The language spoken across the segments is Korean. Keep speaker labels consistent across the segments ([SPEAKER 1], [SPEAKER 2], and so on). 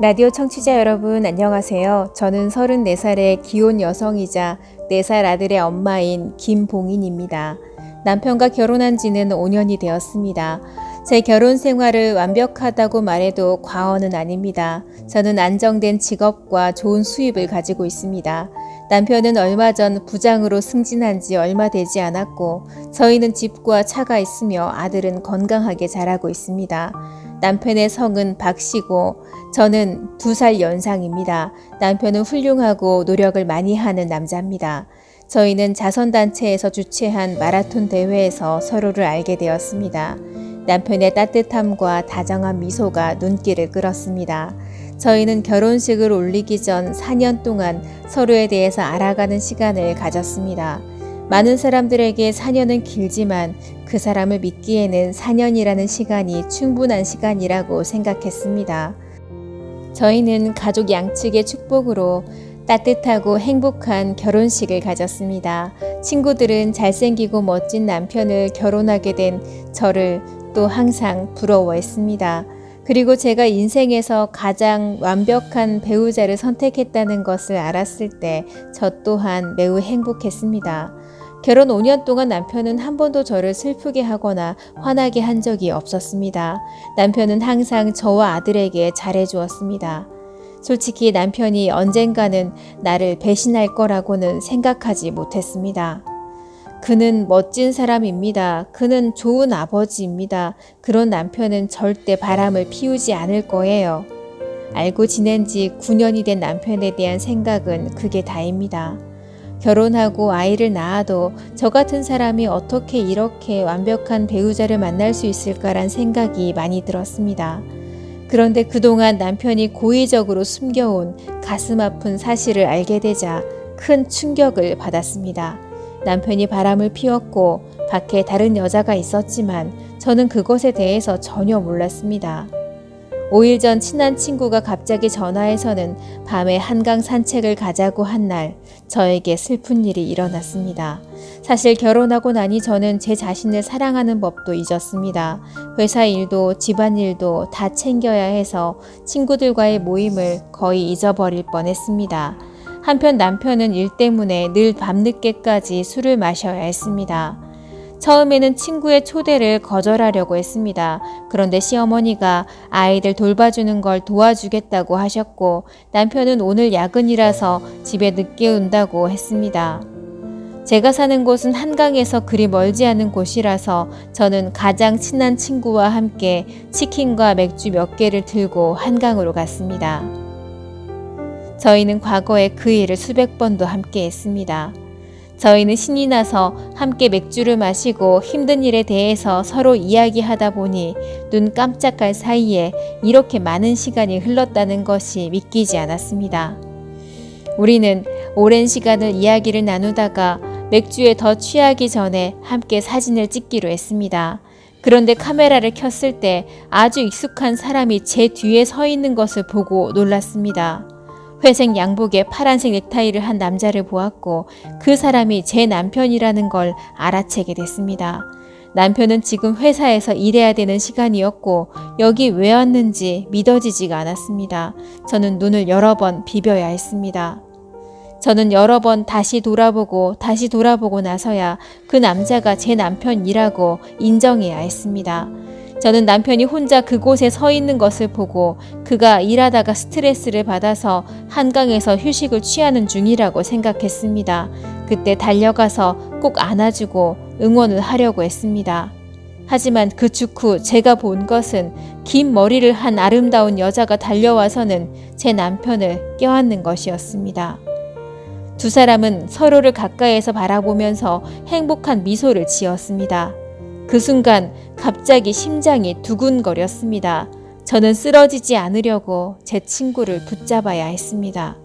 [SPEAKER 1] 라디오 청취자 여러분 안녕하세요. 저는 34살의 기혼 여성이자 4살 아들의 엄마인 김봉인입니다. 남편과 결혼한 지는 5년이 되었습니다. 제 결혼 생활을 완벽하다고 말해도 과언은 아닙니다. 저는 안정된 직업과 좋은 수입을 가지고 있습니다. 남편은 얼마 전 부장으로 승진한 지 얼마 되지 않았고 저희는 집과 차가 있으며 아들은 건강하게 자라고 있습니다. 남편의 성은 박씨고 저는 2살 연상입니다. 남편은 훌륭하고 노력을 많이 하는 남자입니다. 저희는 자선단체에서 주최한 마라톤 대회에서 서로를 알게 되었습니다. 남편의 따뜻함과 다정한 미소가 눈길을 끌었습니다. 저희는 결혼식을 올리기 전 4년 동안 서로에 대해서 알아가는 시간을 가졌습니다. 많은 사람들에게 4년은 길지만 그 사람을 믿기에는 4년이라는 시간이 충분한 시간이라고 생각했습니다. 저희는 가족 양측의 축복으로 따뜻하고 행복한 결혼식을 가졌습니다. 친구들은 잘생기고 멋진 남편을 결혼하게 된 저를 또 항상 부러워했습니다. 그리고 제가 인생에서 가장 완벽한 배우자를 선택했다는 것을 알았을 때 저 또한 매우 행복했습니다. 결혼 5년 동안 남편은 한 번도 저를 슬프게 하거나 화나게 한 적이 없었습니다. 남편은 항상 저와 아들에게 잘해주었습니다. 솔직히 남편이 언젠가는 나를 배신할 거라고는 생각하지 못했습니다. 그는 멋진 사람입니다. 그는 좋은 아버지입니다. 그런 남편은 절대 바람을 피우지 않을 거예요. 알고 지낸 지 9년이 된 남편에 대한 생각은 그게 다입니다. 결혼하고 아이를 낳아도 저 같은 사람이 어떻게 이렇게 완벽한 배우자를 만날 수 있을까란 생각이 많이 들었습니다. 그런데 그동안 남편이 고의적으로 숨겨온 가슴 아픈 사실을 알게 되자 큰 충격을 받았습니다. 남편이 바람을 피웠고 밖에 다른 여자가 있었지만 저는 그것에 대해서 전혀 몰랐습니다. 5일 전 친한 친구가 갑자기 전화해서는 밤에 한강 산책을 가자고 한 날 저에게 슬픈 일이 일어났습니다. 사실 결혼하고 나니 저는 제 자신을 사랑하는 법도 잊었습니다. 회사 일도 집안일도 다 챙겨야 해서 친구들과의 모임을 거의 잊어버릴 뻔했습니다. 한편 남편은 일 때문에 늘 밤늦게까지 술을 마셔야 했습니다. 처음에는 친구의 초대를 거절하려고 했습니다. 그런데 시어머니가 아이들 돌봐주는 걸 도와주겠다고 하셨고 남편은 오늘 야근이라서 집에 늦게 온다고 했습니다. 제가 사는 곳은 한강에서 그리 멀지 않은 곳이라서 저는 가장 친한 친구와 함께 치킨과 맥주 몇 개를 들고 한강으로 갔습니다. 저희는 과거에 그 일을 수백 번도 함께 했습니다. 저희는 신이 나서 함께 맥주를 마시고 힘든 일에 대해서 서로 이야기하다 보니 눈 깜짝할 사이에 이렇게 많은 시간이 흘렀다는 것이 믿기지 않았습니다. 우리는 오랜 시간을 이야기를 나누다가 맥주에 더 취하기 전에 함께 사진을 찍기로 했습니다. 그런데 카메라를 켰을 때 아주 익숙한 사람이 제 뒤에 서 있는 것을 보고 놀랐습니다. 회색 양복에 파란색 넥타이를 한 남자를 보았고 그 사람이 제 남편이라는 걸 알아채게 됐습니다. 남편은 지금 회사에서 일해야 되는 시간이었고 여기 왜 왔는지 믿어지지가 않았습니다. 저는 눈을 여러 번 비벼야 했습니다. 저는 여러 번 다시 돌아보고 나서야 그 남자가 제 남편이라고 인정해야 했습니다. 저는 남편이 혼자 그곳에 서 있는 것을 보고 그가 일하다가 스트레스를 받아서 한강에서 휴식을 취하는 중이라고 생각했습니다. 그때 달려가서 꼭 안아주고 응원을 하려고 했습니다. 하지만 그 직후 제가 본 것은 긴 머리를 한 아름다운 여자가 달려와서는 제 남편을 껴안는 것이었습니다. 두 사람은 서로를 가까이에서 바라보면서 행복한 미소를 지었습니다. 그 순간 갑자기 심장이 두근거렸습니다. 저는 쓰러지지 않으려고 제 친구를 붙잡아야 했습니다.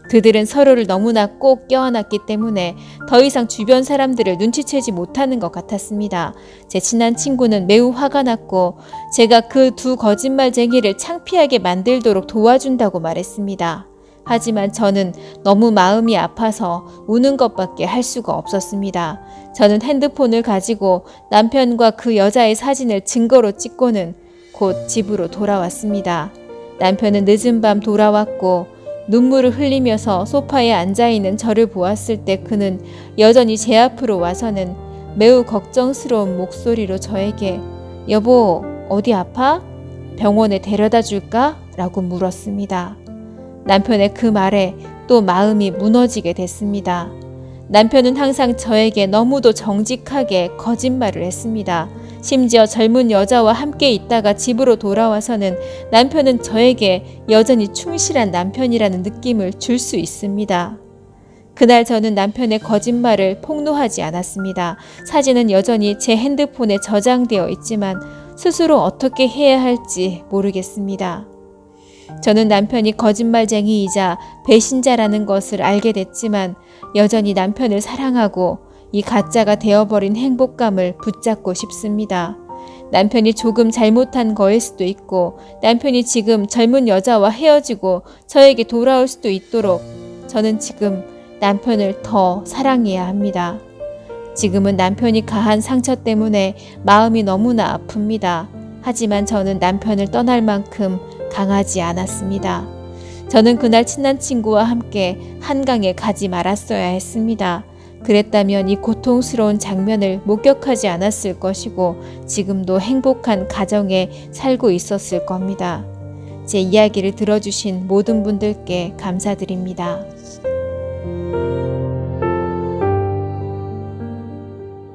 [SPEAKER 1] 그들은 서로를 너무나 꼭 껴안았기 때문에 더 이상 주변 사람들을 눈치채지 못하는 것 같았습니다. 제 친한 친구는 매우 화가 났고 제가 그 두 거짓말쟁이를 창피하게 만들도록 도와준다고 말했습니다. 하지만 저는 너무 마음이 아파서 우는 것밖에 할 수가 없었습니다. 저는 핸드폰을 가지고 남편과 그 여자의 사진을 증거로 찍고는 곧 집으로 돌아왔습니다. 남편은 늦은 밤 돌아왔고 눈물을 흘리면서 소파에 앉아있는 저를 보았을 때 그는 여전히 제 앞으로 와서는 매우 걱정스러운 목소리로 저에게 여보, 어디 아파? 병원에 데려다 줄까? 라고 물었습니다. 남편의 그 말에 또 마음이 무너지게 됐습니다. 남편은 항상 저에게 너무도 정직하게 거짓말을 했습니다. 심지어 젊은 여자와 함께 있다가 집으로 돌아와서는 남편은 저에게 여전히 충실한 남편이라는 느낌을 줄 수 있습니다. 그날 저는 남편의 거짓말을 폭로하지 않았습니다. 사진은 여전히 제 핸드폰에 저장되어 있지만 스스로 어떻게 해야 할지 모르겠습니다. 저는 남편이 거짓말쟁이이자 배신자라는 것을 알게 됐지만 여전히 남편을 사랑하고 이 가짜가 되어버린 행복감을 붙잡고 싶습니다. 남편이 조금 잘못한 거일 수도 있고 남편이 지금 젊은 여자와 헤어지고 저에게 돌아올 수도 있도록 저는 지금 남편을 더 사랑해야 합니다. 지금은 남편이 가한 상처 때문에 마음이 너무나 아픕니다. 하지만 저는 남편을 떠날 만큼 강하지 않았습니다. 저는 그날 친한 친구와 함께 한강에 가지 말았어야 했습니다. 그랬다면 이 고통스러운 장면을 목격하지 않았을 것이고 지금도 행복한 가정에 살고 있었을 겁니다. 제 이야기를 들어주신 모든 분들께 감사드립니다.